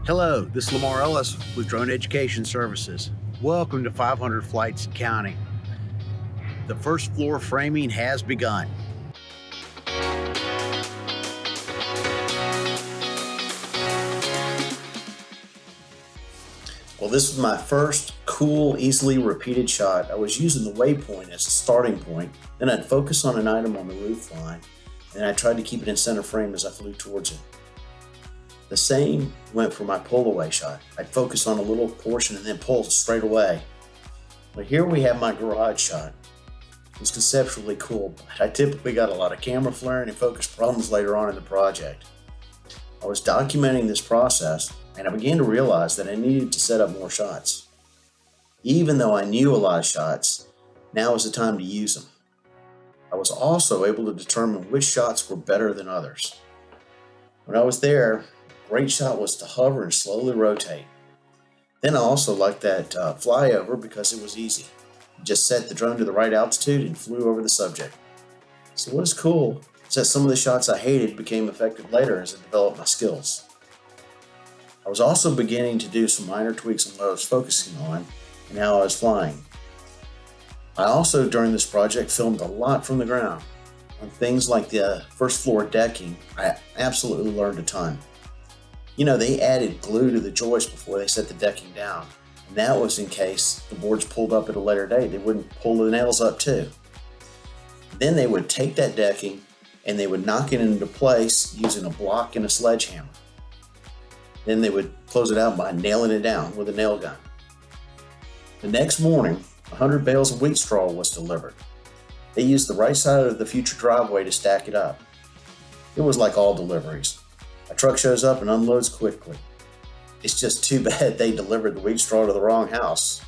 Hello, this is Lamar Ellis with Drone Education Services. Welcome to 500 Flights and Counting. The first floor framing has begun. Well, this was my first cool, easily repeated shot. I was using the waypoint as a starting point. Then I'd focus on an item on the roof line, and I tried to keep it in center frame as I flew towards it. The same went for my pull away shot. I'd focus on a little portion and then pull straight away. But here we have my garage shot. It was conceptually cool, but I typically got a lot of camera flaring and focus problems later on in the project. I was documenting this process, and I began to realize that I needed to set up more shots. Even though I knew a lot of shots, now was the time to use them. I was also able to determine which shots were better than others. When I was there, a great shot was to hover and slowly rotate. Then I also liked that flyover because it was easy. You just set the drone to the right altitude and flew over the subject. So what is cool is that some of the shots I hated became effective later as I developed my skills. I was also beginning to do some minor tweaks on what I was focusing on and how I was flying. I also, during this project, filmed a lot from the ground. On things like the first floor decking, I absolutely learned a ton. You know, they added glue to the joist before they set the decking down, and that was in case the boards pulled up at a later date. They wouldn't pull the nails up too. Then they would take that decking and they would knock it into place using a block and a sledgehammer. Then they would close it out by nailing it down with a nail gun. The next morning, 100 bales of wheat straw was delivered. They used the right side of the future driveway to stack it up. It was like all deliveries. A truck shows up and unloads quickly. It's just too bad they delivered the wheat straw to the wrong house.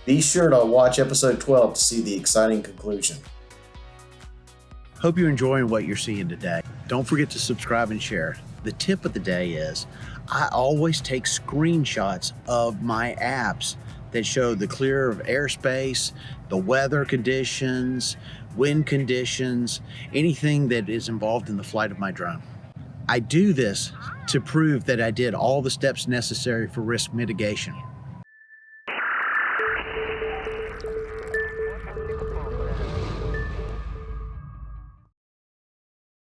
Be sure to watch episode 12 to see the exciting conclusion. Hope you're enjoying what you're seeing today. Don't forget to subscribe and share. The tip of the day is I always take screenshots of my apps that show the clear of airspace, the weather conditions, wind conditions, anything that is involved in the flight of my drone. I do this to prove that I did all the steps necessary for risk mitigation.